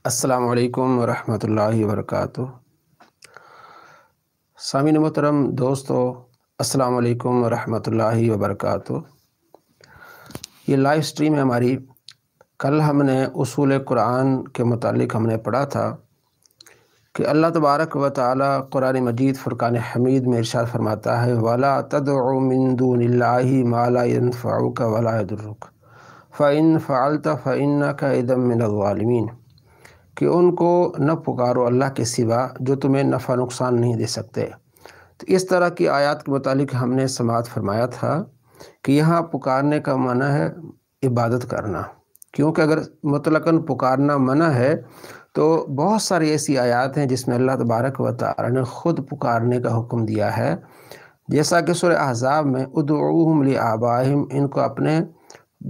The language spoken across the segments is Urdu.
السلام علیکم ورحمۃ اللہ وبرکاتہ۔ سامعین محترم دوستو، السلام علیکم ورحمۃ اللہ وبرکاتہ۔ یہ لائیو سٹریم ہے ہماری۔ کل ہم نے اصول قرآن کے متعلق ہم نے پڑھا تھا کہ اللہ تبارک و تعالی قرآن مجید فرقان حمید میں ارشاد فرماتا ہے وَلَا تَدْعُ مِن دُونِ اللَّهِ مَا لَا يَنفَعُكَ وَلَا يَضُرُّكَ فَإِن فَعَلْتَ فَإِنَّكَ إِذًا مِنَ الظَّالِمِينَ، کہ ان کو نہ پکارو اللہ کے سوا جو تمہیں نفع نقصان نہیں دے سکتے۔ تو اس طرح کی آیات کے متعلق ہم نے سماعت فرمایا تھا کہ یہاں پکارنے کا معنی ہے عبادت کرنا، کیونکہ اگر مطلقاً پکارنا منع ہے تو بہت ساری ایسی آیات ہیں جس میں اللہ تبارک و تعالی نے خود پکارنے کا حکم دیا ہے، جیسا کہ سورہ احزاب میں ادعوہم لآبائہم، ان کو اپنے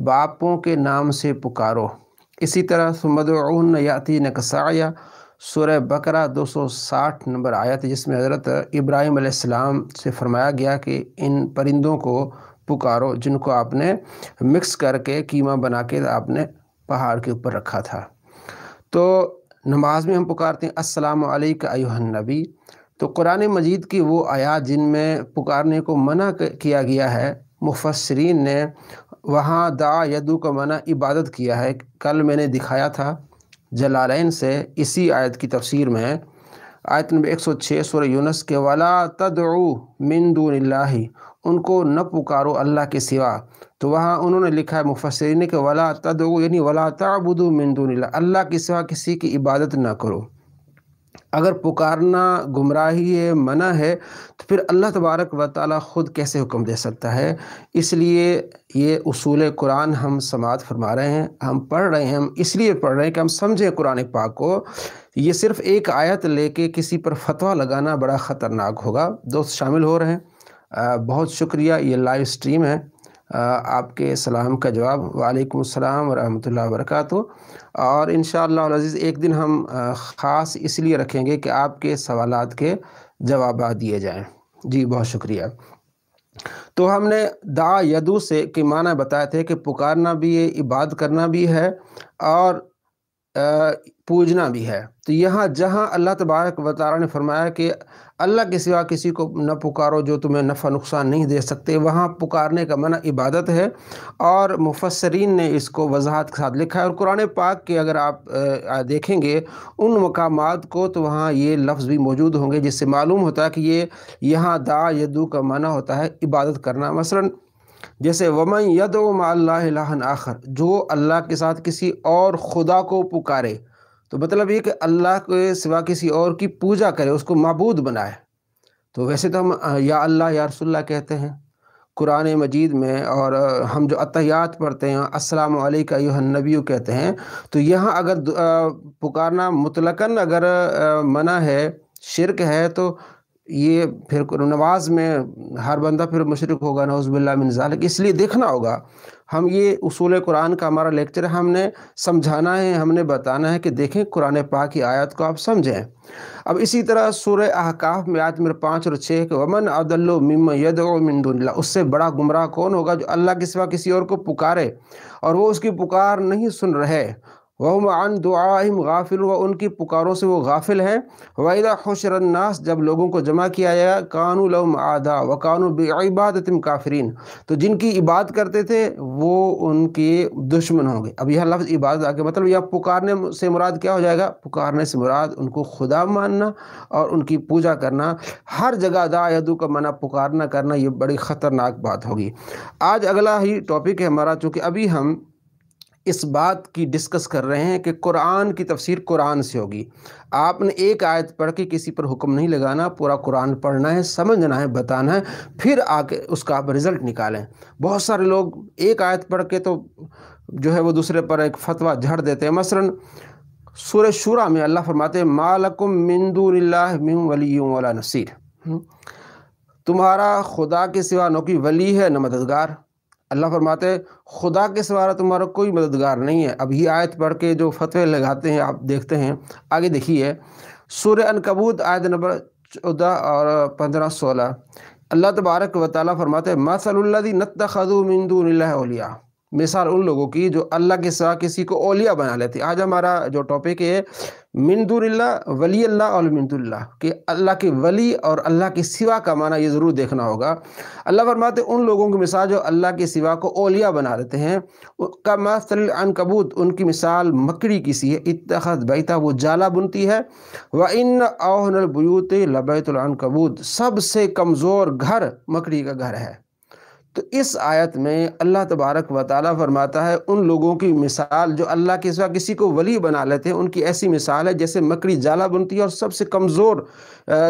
باپوں کے نام سے پکارو۔ اسی طرح ثم ادعوہن یأتینک سعیا، سورہ بقرہ 260 نمبر آیت، جس میں حضرت ابراہیم علیہ السلام سے فرمایا گیا کہ ان پرندوں کو پکارو جن کو آپ نے مکس کر کے قیمہ بنا کے آپ نے پہاڑ کے اوپر رکھا تھا۔ تو نماز میں ہم پکارتے ہیں السلام علیک ایھا النبی۔ تو قرآن مجید کی وہ آیات جن میں پکارنے کو منع کیا گیا ہے، مفسرین نے وہاں دعا یدو کا معنی عبادت کیا ہے۔ کل میں نے دکھایا تھا جلالین سے اسی آیت کی تفسیر میں، آیت نمبر 106 سورہ یونس کے وَلَا تَدْعُوا مِن دُونِ اللَّهِ، ان کو نہ پکارو اللہ کے سوا۔ تو وہاں انہوں نے لکھا ہے مفسرین نے کہ وَلَا تَدْعُوا یعنی وَلَا تَعْبُدُوا مِن دُونِ اللَّهِ، اللہ کے سوا کسی کی عبادت نہ کرو۔ اگر پکارنا گمراہی ہے، منع ہے، تو پھر اللہ تبارک و تعالی خود کیسے حکم دے سکتا ہے؟ اس لیے یہ اصول قرآن ہم سماعت فرما رہے ہیں، ہم پڑھ رہے ہیں، ہم اس لیے پڑھ رہے ہیں کہ ہم سمجھیں قرآن پاک کو۔ یہ صرف ایک آیت لے کے کسی پر فتویٰ لگانا بڑا خطرناک ہوگا۔ دوست شامل ہو رہے ہیں، بہت شکریہ۔ یہ لائیو سٹریم ہے، آپ کے سلام کا جواب۔ وعلیکم السلام ورحمۃ اللہ وبرکاتہ۔ اور انشاءاللہ العزیز ایک دن ہم خاص اس لیے رکھیں گے کہ آپ کے سوالات کے جوابات دیے جائیں۔ جی بہت شکریہ۔ تو ہم نے دعا یدو سے کے معنی بتائے تھے کہ پکارنا بھی ہے، عبادت کرنا بھی ہے، اور پوجنا بھی ہے۔ تو یہاں جہاں اللہ تبارک و تعالی نے فرمایا کہ اللہ کے سوا کسی کو نہ پکارو جو تمہیں نفع نقصان نہیں دے سکتے، وہاں پکارنے کا معنی عبادت ہے، اور مفسرین نے اس کو وضاحت کے ساتھ لکھا ہے۔ اور قرآن پاک کے اگر آپ دیکھیں گے ان مقامات کو تو وہاں یہ لفظ بھی موجود ہوں گے، جس سے معلوم ہوتا ہے کہ یہ یہاں دعا یدو کا معنی ہوتا ہے عبادت کرنا۔ مثلا جیسے وَمَن يَدْعُ مَعَ اللَّهِ إِلَٰهًا آخَرَ، جو اللہ کے ساتھ کسی اور خدا کو پکارے، تو مطلب یہ کہ اللہ کے سوا کسی اور کی پوجا کرے، اس کو معبود بنائے۔ تو ویسے تو ہم یا اللہ یا رسول اللہ کہتے ہیں قرآن مجید میں، اور ہم جو اتحیات پڑھتے ہیں السلام علیک ایھا النبی کہتے ہیں۔ تو یہاں اگر پکارنا مطلقاً اگر منع ہے، شرک ہے، تو یہ پھر نماز میں ہر بندہ پھر مشرک ہوگا، نعوذ باللہ من ذالک۔ اس لیے دیکھنا ہوگا، ہم یہ اصول قرآن کا ہمارا لیکچر ہے، ہم نے سمجھانا ہے، ہم نے بتانا ہے کہ دیکھیں قرآن پاک کی آیات کو آپ سمجھیں۔ اب اسی طرح سورہ احقاف میں آیت نمبر 5 اور 6 کہ وَمَنْ أَضَلُّ مِمَّن يَدْعُو مِن دُونِ اللَّهِ، اس سے بڑا گمراہ کون ہوگا جو اللہ کے سوا کسی اور کو پکارے اور وہ اس کی پکار نہیں سن رہے، وَهُمْ عَنْ دُعَائِهِمْ غَافِلُونَ، وہ ان کی پکاروں سے وہ غافل ہیں۔ وَإِذَا حُشِرَ النَّاسُ، جب لوگوں کو جمع کیا جائے، كَانُوا لَهُمْ أَعْدَاءَ وَكَانُوا بِعِبَادَتِهِمْ كَافِرِينَ، تو جن کی عبادت کرتے تھے وہ ان کے دشمن ہوں گے۔ اب یہ لفظ عبادت آ کے مطلب یہ پکارنے سے مراد کیا ہو جائے گا؟ پکارنے سے مراد ان کو خدا ماننا اور ان کی پوجا کرنا۔ ہر جگہ دعا یدو کا معنی پکارنا کرنا، یہ بڑی خطرناک بات ہوگی۔ آج اگلا ہی ٹاپک ہے ہمارا، چونکہ ابھی ہم اس بات کی ڈسکس کر رہے ہیں کہ قرآن کی تفسیر قرآن سے ہوگی۔ آپ نے ایک آیت پڑھ کے کسی پر حکم نہیں لگانا، پورا قرآن پڑھنا ہے، سمجھنا ہے، بتانا ہے، پھر آ کے اس کا آپ رزلٹ نکالیں۔ بہت سارے لوگ ایک آیت پڑھ کے تو جو ہے وہ دوسرے پر ایک فتویٰ جھڑ دیتے ہیں۔ مثلا سورہ شورى میں اللہ فرماتے ہیں مَا لَكُم مِّن دُونِ اللَّهِ مِن وَلِيٍّ وَلَا نَصِيرٍ، تمہارا خدا کے سوا نہ کوئی ولی ہے نہ مددگار۔ اللہ فرماتے ہیں خدا کے سوا تمہارا کوئی مددگار نہیں ہے۔ اب یہ آیت پڑھ کے جو فتوے لگاتے ہیں آپ دیکھتے ہیں۔ آگے دیکھیے سورہ عنکبوت آیت نمبر 14 اور 15 16، اللہ تبارک و تعالیٰ فرماتے ہیں مَثَلُ الَّذِينَ اتَّخَذُوا مِن دُونِ اللَّهِ أَوْلِيَاءَ، مثال ان لوگوں کی جو اللہ کے سوا کسی کو اولیاء بنا لیتے. آج ہمارا جو ٹاپک ہے من دون اللہ ولی اللہ اور من دون اللہ، کہ اللہ کے ولی اور اللہ کے سوا کا معنی یہ ضرور دیکھنا ہوگا. اللہ فرماتے ہیں ان لوگوں کی مثال جو اللہ کے سوا کو اولیاء بنا لیتے ہیں، کمثل العنکبوت، ان کی مثال مکڑی کی سی ہے، اتخذ بیتا، وہ جالا بنتی ہے، وَإِنَّ أَوْهَنَ الْبُيُوتِ لَبَيْتُ الْعَنْكَبُوتِ، سب سے کمزور گھر مکڑی کا گھر ہے. تو اس آیت میں اللہ تبارک و تعالیٰ فرماتا ہے ان لوگوں کی مثال جو اللہ کے سوا کسی کو ولی بنا لیتے ہیں، ان کی ایسی مثال ہے جیسے مکڑی جالا بنتی ہے، اور سب سے کمزور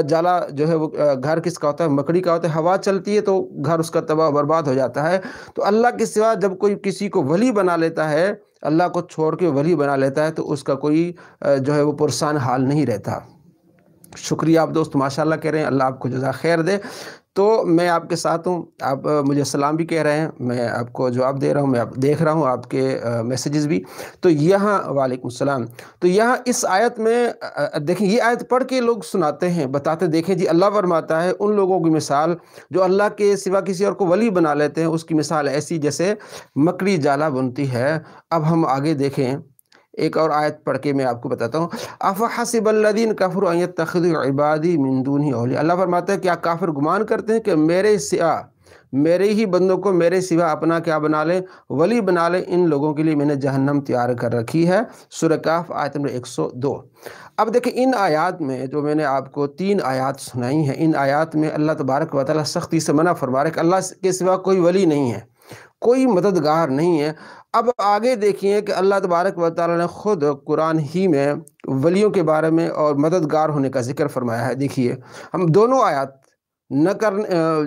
جالا جو ہے وہ گھر کس کا ہوتا ہے؟ مکڑی کا ہوتا ہے. ہوا چلتی ہے تو گھر اس کا تباہ برباد ہو جاتا ہے. تو اللہ کے سوا جب کوئی کسی کو ولی بنا لیتا ہے، اللہ کو چھوڑ کے ولی بنا لیتا ہے، تو اس کا کوئی جو ہے وہ پرسان حال نہیں رہتا. شکریہ آپ دوست، ماشاءاللہ کہہ رہے ہیں، اللہ آپ کو جزا خیر دے. تو میں آپ کے ساتھ ہوں، آپ مجھے سلام بھی کہہ رہے ہیں، میں آپ کو جواب دے رہا ہوں، میں دیکھ رہا ہوں آپ کے میسیجز بھی. تو یہاں وعلیکم السلام. تو یہاں اس آیت میں دیکھیں، یہ آیت پڑھ کے لوگ سناتے ہیں، بتاتے، دیکھیں جی اللہ فرماتا ہے ان لوگوں کی مثال جو اللہ کے سوا کسی اور کو ولی بنا لیتے ہیں، اس کی مثال ایسی جیسے مکڑی جالا بنتی ہے. اب ہم آگے دیکھیں، ایک اور آیت پڑھ کے میں آپ کو بتاتا ہوں. افحسب الذین کفروا ان یتخذوا عبادی من دونی اولیاء، اللہ فرماتا ہے کیا کافر گمان کرتے ہیں کہ میرے سوا، میرے ہی بندوں کو میرے سوا اپنا کیا بنا لیں؟ ولی بنا لیں. ان لوگوں کے لیے میں نے جہنم تیار کر رکھی ہے. سورہ کہف آیت نمبر 102. اب دیکھیں ان آیات میں جو میں نے آپ کو 3 آیات سنائی ہیں، ان آیات میں اللہ تبارک و تعالیٰ سختی سے منع فرما رہا ہے کہ اللہ کے سوا کوئی ولی نہیں ہے، کوئی مددگار نہیں ہے. اب آگے دیکھیے کہ اللہ تبارک و تعالیٰ نے خود قرآن ہی میں ولیوں کے بارے میں اور مددگار ہونے کا ذکر فرمایا ہے. دیکھیے ہم دونوں آیات نہ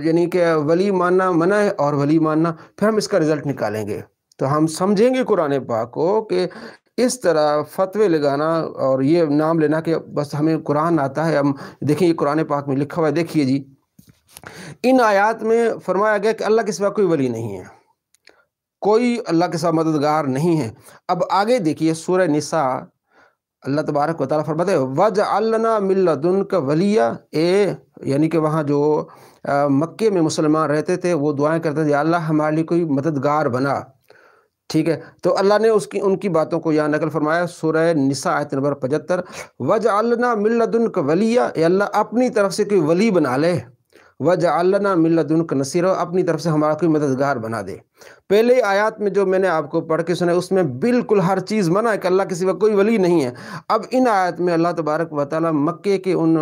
یعنی کہ ولی ماننا منع ہے اور ولی ماننا، پھر ہم اس کا رزلٹ نکالیں گے تو ہم سمجھیں گے قرآن پاک کو کہ اس طرح فتوے لگانا اور یہ نام لینا کہ بس ہمیں قرآن آتا ہے. ہم دیکھیں یہ قرآن پاک میں لکھا ہوا ہے، دیکھیے جی ان آیات میں فرمایا گیا کہ اللہ کے سوا کوئی ولی نہیں ہے، کوئی اللہ کے ساتھ مددگار نہیں ہے. اب آگے دیکھیے سورہ نساء، اللہ تبارک و تعالیٰ فرماتے ہیں وَجْعَلْ لَنَا مِن لَّدُنْكَ وَلِيًّا، یعنی کہ وہاں جو مکے میں مسلمان رہتے تھے وہ دعائیں کرتے تھے یا اللہ ہمارے لیے کوئی مددگار بنا. ٹھیک ہے، تو اللہ نے ان کی باتوں کو یہاں نقل فرمایا. سورہ نساء آیت نمبر 75 وَجْعَلْ لَنَا مِن لَّدُنْكَ وَلِيًّا، اے اللہ اپنی طرف سے کوئی ولی بنا لے. وَجْعَلْ لَنَا مِن لَّدُنْكَ نَصِيرًا، اپنی طرف سے ہمارا کوئی مددگار بنا دے. پہلے آیات میں جو میں نے آپ کو پڑھ کے سنا اس میں بالکل ہر چیز منع ہے کہ اللہ کے سوا کوئی ولی نہیں ہے. اب ان آیات میں اللہ تبارک و تعالیٰ مکے کے ان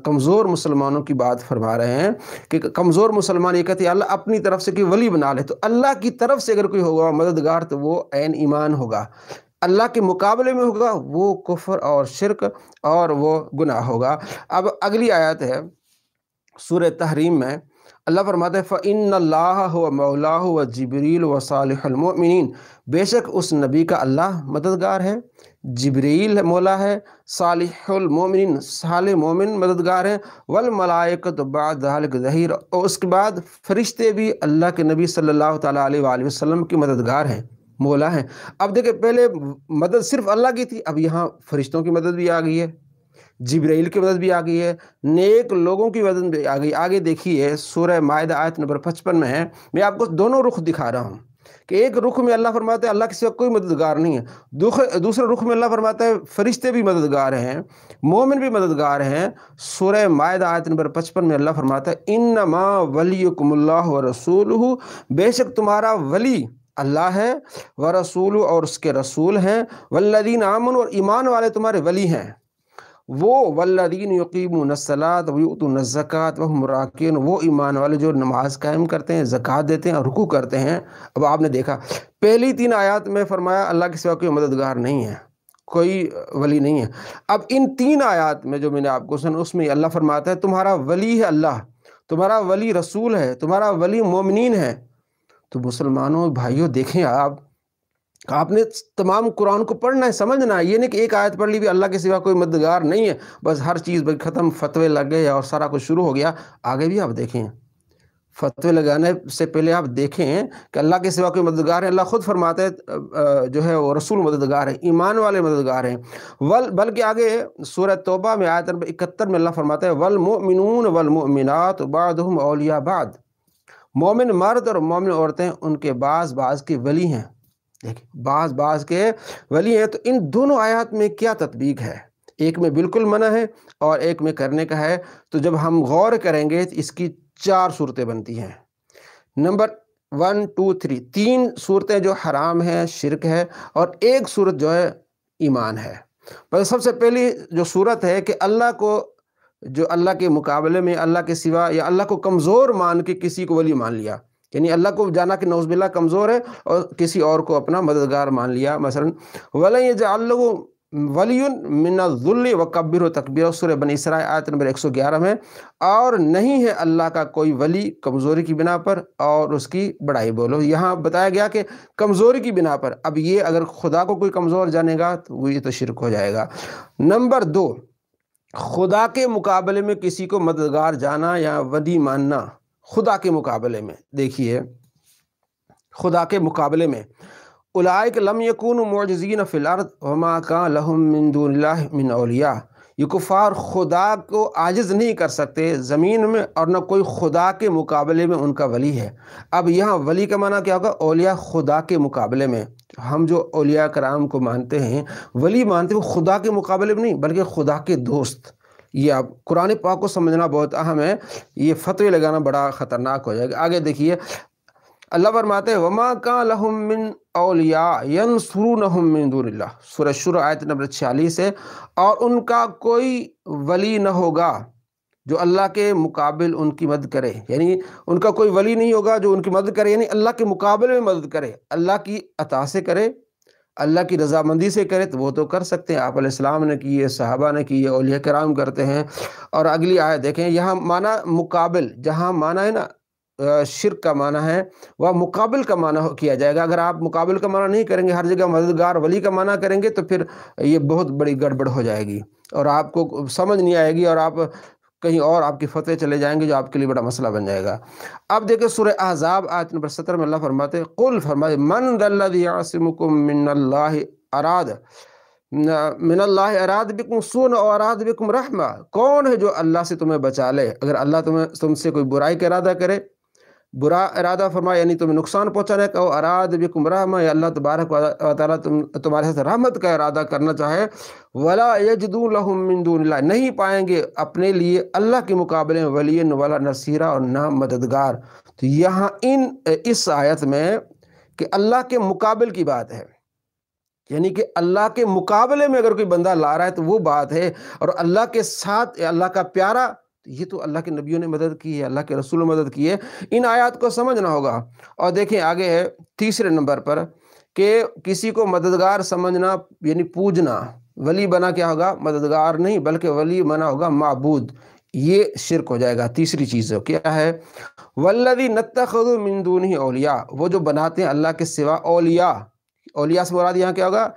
کمزور مسلمانوں کی بات فرما رہے ہیں کہ کمزور مسلمان یہ کہتے ہیں اللہ اپنی طرف سے کوئی ولی بنا لے. تو اللہ کی طرف سے اگر کوئی ہوگا مددگار تو وہ عین ایمان ہوگا، اللہ کے مقابلے میں ہوگا وہ کفر اور شرک اور وہ گناہ ہوگا. اب اگلی آیت ہے سورہ تحریم میں، اللہ فرماتا ہے فَإِنَّ اللَّهَ هُوَ مَوْلَاهُ وَجِبْرِيلُ وَصَالِحُ الْمُؤْمِنِينَ، بے شک اس نبی کا اللہ مددگار ہے، جبریل مولا ہے، صالح المؤمنین صالح مومن مددگار ہیں، والملائکۃ بعد ذلک ظہیر، اور اس کے بعد فرشتے بھی اللہ کے نبی صلی اللہ تعالیٰ علیہ وآلہ وسلم کی مددگار ہیں، مولا ہیں. اب دیکھیں پہلے مدد صرف اللہ کی تھی، اب یہاں فرشتوں کی مدد بھی آ گئی ہے، جبرائیل کی مدد بھی آ گئی ہے، نیک لوگوں کی مدد بھی آ گئی. آگے دیکھیے سورہ مائدہ آیت نمبر 55 میں ہے، میں آپ کو دونوں رخ دکھا رہا ہوں کہ ایک رخ میں اللہ فرماتا ہے اللہ کے سوا کوئی مددگار نہیں ہے، دوسرے رخ میں اللہ فرماتا ہے فرشتے بھی مددگار ہیں، مومن بھی مددگار ہیں. سورہ مائدہ آیت نمبر 55 میں اللہ فرماتا ہے انما ولیکم اللہ ورسولہ، بے شک تمہارا ولی اللہ ہے، ورسول اور اس کے رسول ہیں، والذین آمنوا اور ایمان والے تمہارے ولی ہیں، وہ والذین یقیمون الصلاۃ ویؤتون الزکوٰۃ وہم راکعون، وہ ایمان والے جو نماز قائم کرتے ہیں، زکوٰۃ دیتے ہیں اور رکوع کرتے ہیں. اب آپ نے دیکھا پہلی 3 آیات میں فرمایا اللہ کے سوا کوئی مددگار نہیں ہے، کوئی ولی نہیں ہے. اب ان 3 آیات میں جو میں نے آپ کو سنا اس میں اللہ فرماتا ہے تمہارا ولی ہے اللہ، تمہارا ولی رسول ہے، تمہارا ولی مومنین ہے. تو مسلمانوں بھائیوں دیکھیں، آپ نے تمام قرآن کو پڑھنا ہے، سمجھنا ہے، یہ نہیں کہ ایک آیت پڑھ لی بھی اللہ کے سوا کوئی مددگار نہیں ہے بس ہر چیز بھائی ختم، فتوے لگ گئے اور سارا کچھ شروع ہو گیا. آگے بھی آپ دیکھیں، فتوے لگانے سے پہلے آپ دیکھیں کہ اللہ کے سوا کوئی مددگار ہے. اللہ خود فرماتا ہے جو ہے وہ رسول مددگار ہے، ایمان والے مددگار ہیں. بلکہ آگے سورہ توبہ میں آیت نمبر 71 میں اللہ فرماتا ہے والمؤمنون والمؤمنات بعضهم اولیاء بعض، مومن مرد اور مومن عورتیں ان کے بعض کے ولی ہیں. دیکھیں بعض کے ولی ہیں، تو ان دونوں آیات میں کیا تطبیق ہے؟ ایک میں بالکل منع ہے اور ایک میں کرنے کا ہے۔ تو جب ہم غور کریں گے تو اس کی 4 صورتیں بنتی ہیں۔ نمبر 1 2 3، 3 صورتیں جو حرام ہیں، شرک ہے، اور ایک صورت جو ہے ایمان ہے۔ بس سب سے پہلی جو صورت ہے کہ اللہ کو، جو اللہ کے مقابلے میں اللہ کے سوا یا اللہ کو کمزور مان کے کسی کو ولی مان لیا، یعنی اللہ کو جانا کہ نعوذ باللہ کمزور ہے اور کسی اور کو اپنا مددگار مان لیا۔ مثلا وَلَن يَجْعَلَ لَهُ وَلِيٌّ مِّنَ الذُّلِّ وَكَبِّرْهُ تَكْبِيرًا، سورہ بنی اسرائیل آیت نمبر 111 میں۔ اور نہیں ہے اللہ کا کوئی ولی کمزوری کی بنا پر، اور اس کی بڑائی بولو۔ یہاں بتایا گیا کہ کمزوری کی بنا پر۔ اب یہ اگر خدا کو کوئی کمزور جانے گا تو یہ تو شرک ہو جائے گا۔ نمبر 2، خدا کے مقابلے میں کسی کو مددگار جانا یا ولی ماننا۔ خدا کے مقابلے میں دیکھیے، خدا کے مقابلے میں اولئک لم یکونوا معجزین فی الارض وما کان لهم من دون اللہ من اولیاء، یہ کفار خدا کو عاجز نہیں کر سکتے زمین میں، اور نہ کوئی خدا کے مقابلے میں ان کا ولی ہے۔ اب یہاں ولی کا معنی کیا ہوگا؟ اولیاء خدا کے مقابلے میں۔ ہم جو اولیاء کرام کو مانتے ہیں، ولی مانتے ہیں، وہ خدا کے مقابلے میں نہیں بلکہ خدا کے دوست۔ یہ اب قرآن پاک کو سمجھنا بہت اہم ہے، یہ فتوے لگانا بڑا خطرناک ہو جائے گا۔ آگے دیکھیے اللہ فرماتے ہیں وَمَا كَانَ لَهُم مِّنْ أَوْلِيَاءَ يَنْصُرُونَهُم مِّن دُونِ اللَّهِ، سورہ شورى آیت نمبر 46 ہے۔ اور ان کا کوئی ولی نہ ہوگا جو اللہ کے مقابل ان کی مدد کرے، یعنی ان کا کوئی ولی نہیں ہوگا جو ان کی مدد کرے، یعنی اللہ کے مقابلے میں مدد کرے، اللہ کی عطا سے کرے، اللہ کی رضامندی سے کرے تو وہ تو کر سکتے ہیں۔ آپ علیہ السلام نے کی ہے، صحابہ نے کی ہے، اولیاء کرام کرتے ہیں۔ اور اگلی آیت دیکھیں، یہاں معنی مقابل، جہاں معنی ہے نا شرک کا معنی ہے، وہ مقابل کا معنی کیا جائے گا۔ اگر آپ مقابل کا معنی نہیں کریں گے، ہر جگہ مددگار ولی کا معنی کریں گے تو پھر یہ بہت بڑی گڑبڑ ہو جائے گی اور آپ کو سمجھ نہیں آئے گی، اور آپ کہیں اور آپ کی فتوے چلے جائیں گے جو آپ کے لیے بڑا مسئلہ بن جائے گا۔ اب دیکھیں سورہ احزاب آیت نمبر 17 میں اللہ فرماتے ہیں قل، فرمائے من ذا الذی یعصمکم من اللہ اراد بکم سوءا او اراد بکم رحمہ، کون ہے جو اللہ سے تمہیں بچا لے اگر اللہ تم سے کوئی برائی کا ارادہ کرے، برا ارادہ فرمائے یعنی تمہیں نقصان پہنچانے کا، اراد بکم رحمہ، یا اللہ تبارک و تعالیٰ تمہارے ساتھ رحمت کا ارادہ کرنا چاہے، ولا یجدون لہم من دون اللہ، نہیں پائیں گے اپنے لیے اللہ کے مقابلے میں ولی ولا نصیرہ، اور نہ مددگار۔ تو یہاں اس آیت میں کہ اللہ کے مقابل کی بات ہے، یعنی کہ اللہ کے مقابلے میں اگر کوئی بندہ لا رہا ہے تو وہ بات ہے، اور اللہ کے ساتھ اللہ کا پیارا، یہ تو اللہ کے نبیوں نے مدد کی ہے، اللہ کے رسول نے مدد کی ہے۔ ان آیات کو سمجھنا ہوگا۔ اور دیکھیں آگے ہے تیسرے نمبر پر کہ کسی کو مددگار سمجھنا یعنی پوجنا، ولی بنا کیا ہوگا؟ مددگار نہیں بلکہ ولی بنا ہوگا معبود، یہ شرک ہو جائے گا۔ تیسری چیز کیا ہے؟ وَالَّذِينَ اتَّخَذُوا مِن دُونِهِ أَوْلِيَاءَ، وہ جو بناتے ہیں اللہ کے سوا اولیاء۔ اولیاء سے مراد یہاں کیا ہوگا؟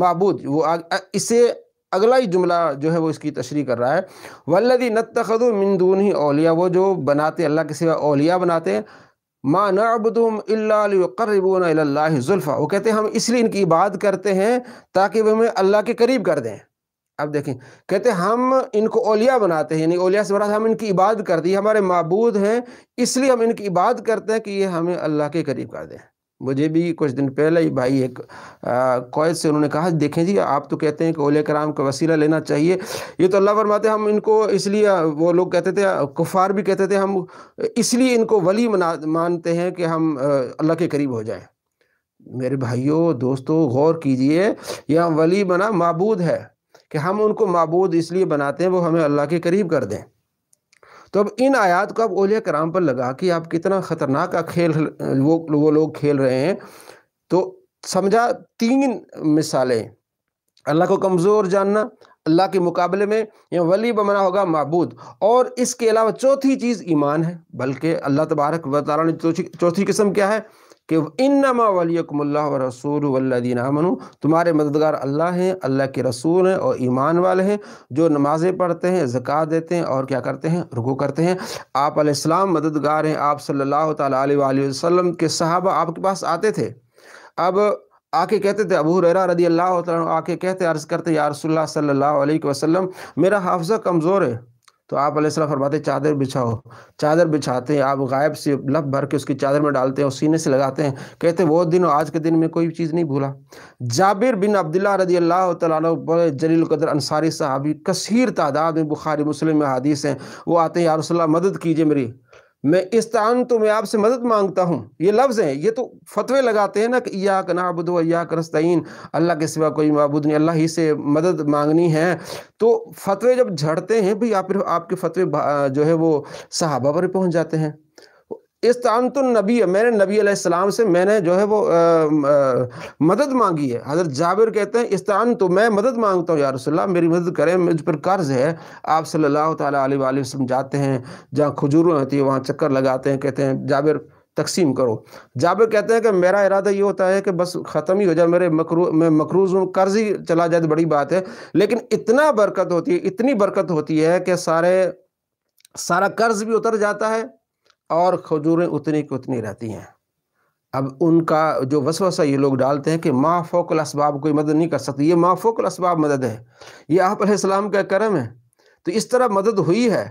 معبود۔ وہ اسے اگلا ہی جملہ جو ہے وہ اس کی تشریح کر رہا ہے، وَالَّذِينَ اتَّخَذُوا مِن دُونِهِ أَوْلِيَاءَ، وہ جو بناتے اللہ کے سوا اولیاء بناتے ہیں، مَا نَعْبُدُهُمْ إِلَّا لِيُقَرِّبُونَ إِلَى اللَّهِ زُلْفَىٰ، وہ کہتے ہیں ہم اس لیے ان کی عبادت کرتے ہیں تاکہ وہ ہمیں اللہ کے قریب کر دیں۔ اب دیکھیں کہتے ہیں ہم ان کو اولیاء بناتے ہیں، یعنی اولیاء سے مراد ہم ان کی عبادت کرتے ہیں، ہمارے معبود ہیں، اس لیے ہم ان کی عبادت کرتے ہیں کہ یہ ہمیں اللہ کے قریب کر دیں۔ مجھے بھی کچھ دن پہلے ہی بھائی ایک کویت سے انہوں نے کہا دیکھیں جی آپ تو کہتے ہیں کہ اولیاء کرام کا وسیلہ لینا چاہیے، یہ تو اللہ فرماتے ہیں ہم ان کو اس لیے، وہ لوگ کہتے تھے، کفار بھی کہتے تھے ہم اس لیے ان کو ولی مانتے ہیں کہ ہم اللہ کے قریب ہو جائیں۔ میرے بھائیوں دوستو غور کیجئے، یہاں ولی بنا معبود ہے کہ ہم ان کو معبود اس لیے بناتے ہیں وہ ہمیں اللہ کے قریب کر دیں۔ تو اب ان آیات کو آپ اولیاء کرام پر لگا کہ آپ کتنا خطرناک کھیل وہ لوگ کھیل رہے ہیں۔ تو سمجھا 3 مثالیں، اللہ کو کمزور جاننا، اللہ کے مقابلے میں یا ولی بمانا ہوگا معبود، اور اس کے علاوہ چوتھی چیز ایمان ہے۔ بلکہ اللہ تبارک و تعالیٰ نے چوتھی قسم کیا ہے کہ انما ولیکم اللہ ورسولہ والذین آمنوا، تمہارے مددگار اللہ ہیں، اللہ کے رسول ہیں اور ایمان والے ہیں جو نمازیں پڑھتے ہیں، زکوٰۃ دیتے ہیں اور کیا کرتے ہیں؟ رکوع کرتے ہیں۔ آپ علیہ السلام مددگار ہیں، آپ صلی اللہ تعالیٰ علیہ وآلہ وسلم کے صحابہ آپ کے پاس آتے تھے، اب آ کے کہتے تھے، ابو ہریرہ رضی اللہ تعالیٰ عنہ آ کے کہتے عرض کرتے یا رسول اللہ صلی اللہ علیہ وسلم میرا حافظہ کمزور ہے، تو آپ علیہ السلام فرماتے ہیں چادر بچھاؤ، چادر بچھاتے ہیں، آپ غائب سے لب بھر کے اس کی چادر میں ڈالتے ہیں اور سینے سے لگاتے ہیں، کہتے ہیں وہ دن اور آج کے دن میں کوئی چیز نہیں بھولا۔ جابر بن عبداللہ رضی اللہ تعالیٰ عنہ بڑے جلیل القدر انصاری صحابی، کثیر تعداد میں بخاری مسلم میں حدیث ہیں، وہ آتے ہیں یا رسول اللہ مدد کیجئے میری، میں استعنت، میں آپ سے مدد مانگتا ہوں۔ یہ لفظ ہیں، یہ تو فتوے لگاتے ہیں نا کہ ایاک نعبد و ایاک نستعین، اللہ کے سوا کوئی معبود نہیں، اللہ ہی سے مدد مانگنی ہے۔ تو فتوے جب جھڑتے ہیں بھی آپ کے فتوے جو ہے وہ صحابہ پر پہنچ جاتے ہیں۔ استعنت النبی، میں نے نبی علیہ السلام سے میں نے جو ہے وہ مدد مانگی ہے۔ حضرت جابر کہتے ہیں استعنت، میں مدد مانگتا ہوں یا رسول اللہ میری مدد کریں، مجھ پر قرض ہے۔ آپ صلی اللہ تعالیٰ علیہ وآلہ وسلم جاتے ہیں جہاں کھجوریں ہوتی ہیں، وہاں چکر لگاتے ہیں، کہتے ہیں جابر تقسیم کرو۔ جابر کہتے ہیں کہ میرا ارادہ یہ ہوتا ہے کہ بس ختم ہی ہو جائے، میں مقروض ہوں، قرض ہی چلا جائے تو بڑی بات ہے، لیکن اتنا برکت ہوتی ہے، اتنی برکت ہوتی ہے کہ سارا قرض بھی اتر جاتا ہے اور کھجوریں اتنی کی اتنی رہتی ہیں۔ اب ان کا جو وسوسہ یہ لوگ ڈالتے ہیں کہ ما فوق الاسباب کوئی مدد نہیں کر سکتی، یہ ما فوق الاسباب مدد ہے، یہ آپ علیہ السلام کا کرم ہے، تو اس طرح مدد ہوئی ہے۔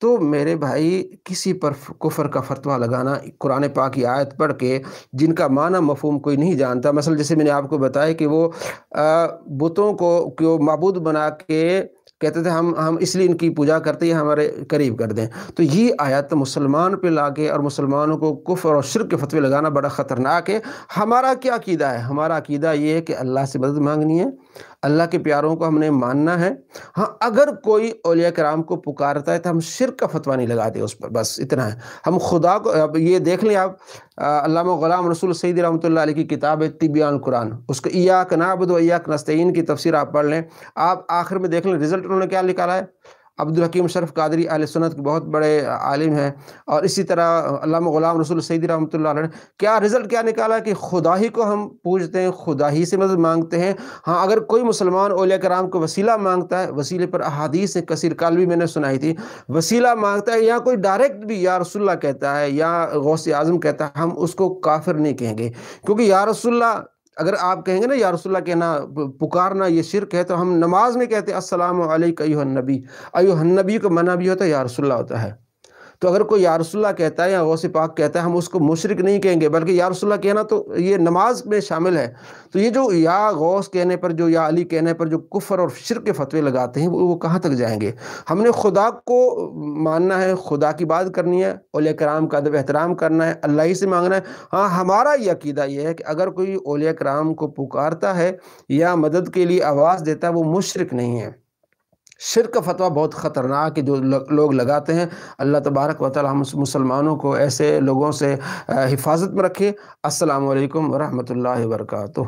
تو میرے بھائی کسی پر کفر کا فتویٰ لگانا، قرآن پاک کی آیت پڑھ کے جن کا معنی مفہوم کوئی نہیں جانتا، مثلا جیسے میں نے آپ کو بتایا کہ وہ بتوں کو معبود بنا کے کہتے تھے ہم اس لیے ان کی پوجا کرتے ہیں ہمارے قریب کر دیں، تو یہ آیت مسلمان پہ لا کے اور مسلمانوں کو کفر اور شرک کے فتوے لگانا بڑا خطرناک ہے۔ ہمارا کیا عقیدہ ہے؟ ہمارا عقیدہ یہ ہے کہ اللہ سے مدد مانگنی ہے، اللہ کے پیاروں کو ہم نے ماننا ہے۔ ہاں اگر کوئی اولیاء کرام کو پکارتا ہے تو ہم شرک کا فتویٰ نہیں لگاتے اس پر، بس اتنا ہے۔ ہم خدا کو، اب یہ دیکھ لیں آپ، علامہ غلام رسول سعیدی رحمۃ اللہ علیہ کی کتاب ہے تبیان القرآن، اس کو ایاک نعبد و ایاک نستعین کی تفسیر آپ پڑھ لیں، آپ آخر میں دیکھ لیں رزلٹ انہوں نے کیا نکالا ہے۔ عبدالحکیم شرف قادری اہل سنت کے بہت بڑے عالم ہیں، اور اسی طرح علامہ غلام رسول سعیدی رحمۃ اللہ علیہ نے کیا رزلٹ کیا نکالا کہ خدا ہی کو ہم پوجتے ہیں، خدا ہی سے مدد مانگتے ہیں۔ ہاں اگر کوئی مسلمان اولیاء کرام کو وسیلہ مانگتا ہے، وسیلے پر احادیث ہیں کثیر، کل بھی میں نے سنائی تھی، وسیلہ مانگتا ہے یا کوئی ڈائریکٹ بھی یا رسول اللہ کہتا ہے یا غوث اعظم کہتا ہے، ہم اس کو کافر نہیں کہیں گے، کیونکہ یا رسول اللہ اگر آپ کہیں گے نا یا رسول اللہ کہنا، پکارنا یہ شرک ہے، تو ہم نماز میں کہتے ہیں السلام علیک ایھا النبی، ایھا النبی کو منع بھی ہوتا ہے، یا رسول اللہ ہوتا ہے۔ تو اگر کوئی یا رسول اللہ کہتا ہے یا غوث پاک کہتا ہے، ہم اس کو مشرک نہیں کہیں گے، بلکہ یا رسول اللہ کہنا تو یہ نماز میں شامل ہے۔ تو یہ جو یا غوث کہنے پر، جو یا علی کہنے پر جو کفر اور شرک کے فتوے لگاتے ہیں، وہ کہاں تک جائیں گے؟ ہم نے خدا کو ماننا ہے، خدا کی بات کرنی ہے، اولیاء کرام کا ادب احترام کرنا ہے، اللہ ہی سے مانگنا ہے۔ ہاں ہمارا یہ عقیدہ یہ ہے کہ اگر کوئی اولیاء کرام کو پکارتا ہے یا مدد کے لیے آواز دیتا ہے، وہ مشرک نہیں ہے۔ شرک کا فتویٰ بہت خطرناک ہے جو لوگ لگاتے ہیں۔ اللہ تبارک و تعالی ہم مسلمانوں کو ایسے لوگوں سے حفاظت میں رکھے۔ السلام علیکم ورحمۃ اللہ وبرکاتہ۔